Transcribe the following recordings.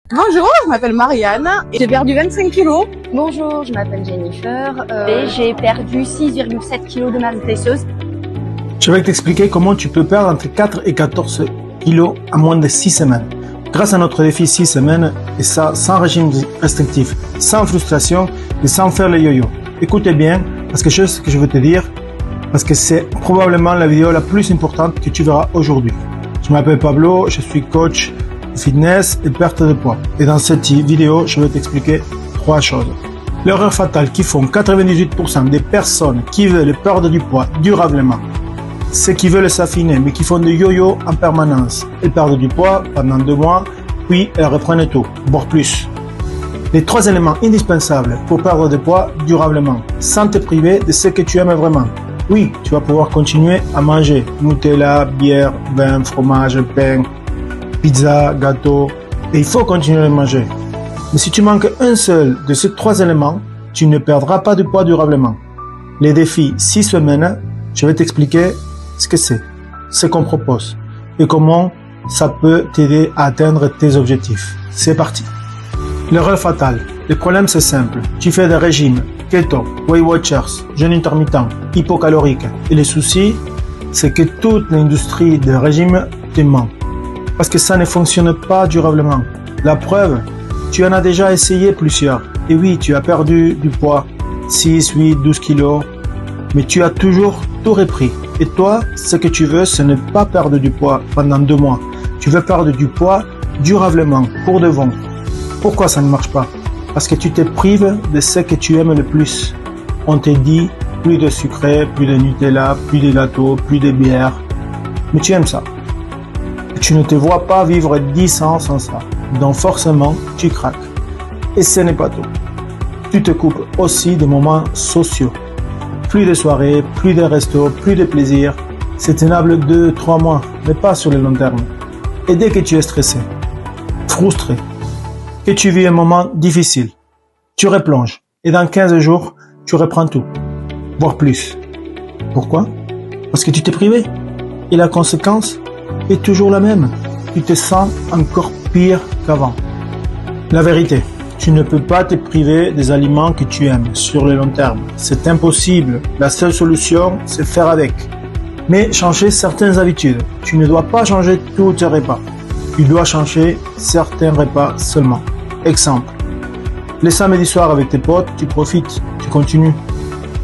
Bonjour, je m'appelle Marianne et j'ai perdu 25 kilos. Bonjour, je m'appelle Jennifer et j'ai perdu 6,7 kilos de masse graisseuse. Je vais t'expliquer comment tu peux perdre entre 4 et 14 kilos en moins de 6 semaines. Grâce à notre défi 6 semaines, et ça sans régime restrictif, sans frustration et sans faire le yo-yo. Écoutez bien, parce que je sais ce que je veux te dire, parce que c'est probablement la vidéo la plus importante que tu verras aujourd'hui. Je m'appelle Pablo, je suis coach fitness et perte de poids. Et dans cette vidéo, je vais t'expliquer 3 choses. L'erreur fatale qui font 98% des personnes qui veulent perdre du poids durablement, ceux qui veulent s'affiner mais qui font de yo-yo en permanence. Elles perdent du poids pendant 2 mois, puis elles reprennent tout, voire plus. Les 3 éléments indispensables pour perdre du poids durablement, sans te priver de ce que tu aimes vraiment. Oui, tu vas pouvoir continuer à manger Nutella, bière, vin, fromage, pain, pizza, gâteau, et il faut continuer à manger. Mais si tu manques un seul de ces 3 éléments, tu ne perdras pas de poids durablement. Les défis 6 semaines, je vais t'expliquer ce que c'est, ce qu'on propose, et comment ça peut t'aider à atteindre tes objectifs. C'est parti. L'erreur fatale. Le problème c'est simple. Tu fais des régimes, keto, Weight Watchers, jeûne intermittent, hypocalorique. Et le souci, c'est que toute l'industrie des régimes te ment. Parce que ça ne fonctionne pas durablement. La preuve, tu en as déjà essayé plusieurs. Et oui, tu as perdu du poids, 6, 8, 12 kilos. Mais tu as toujours tout repris. Et toi, ce que tu veux, ce n'est pas perdre du poids pendant 2 mois. Tu veux perdre du poids durablement, pour de bon. Pourquoi ça ne marche pas? Parce que tu te prives de ce que tu aimes le plus. On te dit plus de sucré, plus de Nutella, plus de gâteaux, plus de bière. Mais tu aimes ça. Tu ne te vois pas vivre 10 ans sans ça. Donc forcément, tu craques. Et ce n'est pas tout. Tu te coupes aussi des moments sociaux. Plus de soirées, plus de restos, plus de plaisir. C'est tenable 2-3 mois, mais pas sur le long terme. Et dès que tu es stressé, frustré, que tu vis un moment difficile, tu replonges. Et dans 15 jours, tu reprends tout. Voire plus. Pourquoi? Parce que tu t'es privé. Et la conséquence est toujours la même. Tu te sens encore pire qu'avant. La vérité, tu ne peux pas te priver des aliments que tu aimes sur le long terme. C'est impossible. La seule solution, c'est faire avec. Mais changer certaines habitudes. Tu ne dois pas changer tous tes repas. Tu dois changer certains repas seulement. Exemple. Les samedis soirs avec tes potes, tu profites, tu continues.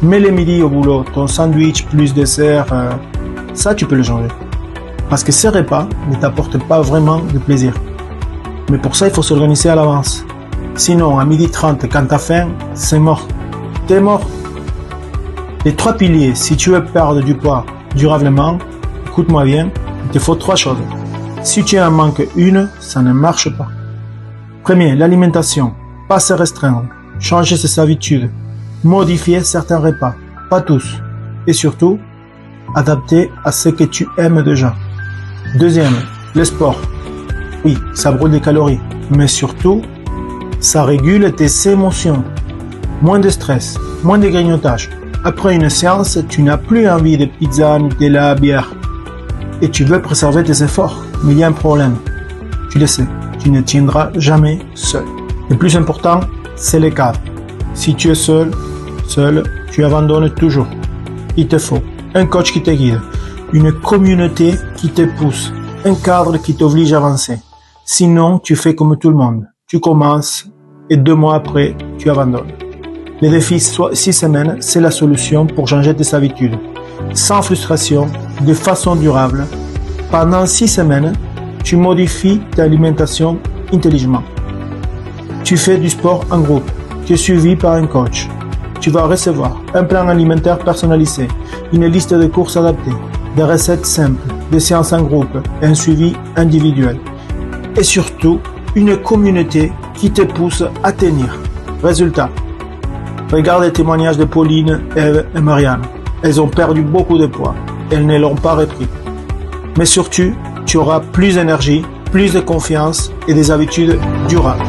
Mais les midis au boulot, ton sandwich plus dessert, ça tu peux le changer. Parce que ces repas ne t'apportent pas vraiment de plaisir. Mais pour ça, il faut s'organiser à l'avance. Sinon, à 12h30, quand t'as faim, c'est mort. T'es mort. Les 3 piliers, si tu veux perdre du poids durablement, écoute-moi bien, il te faut 3 choses. Si tu en manques une, ça ne marche pas. Premier, l'alimentation. Pas se restreindre. Changer ses habitudes. Modifier certains repas. Pas tous. Et surtout, adapter à ce que tu aimes déjà. Deuxième, le sport. Oui, ça brûle des calories. Mais surtout, ça régule tes émotions. Moins de stress, moins de grignotage. Après une séance, tu n'as plus envie de pizza, Nutella, bière. Et tu veux préserver tes efforts. Mais il y a un problème. Tu le sais, tu ne tiendras jamais seul. Le plus important, c'est le cadre. Si tu es seul, tu abandonnes toujours. Il te faut un coach qui te guide, une communauté qui te pousse, un cadre qui t'oblige à avancer. Sinon, tu fais comme tout le monde. Tu commences et 2 mois après, tu abandonnes. Le défi 6 semaines, c'est la solution pour changer tes habitudes. Sans frustration, de façon durable. Pendant 6 semaines, tu modifies ta alimentation intelligemment. Tu fais du sport en groupe. Tu es suivi par un coach. Tu vas recevoir un plan alimentaire personnalisé, une liste de courses adaptées, des recettes simples, des séances en groupe et un suivi individuel. Et surtout, une communauté qui te pousse à tenir. Résultat. Regarde les témoignages de Pauline, Eve et Marianne. Elles ont perdu beaucoup de poids. Elles ne l'ont pas repris. Mais surtout, tu auras plus d'énergie, plus de confiance et des habitudes durables.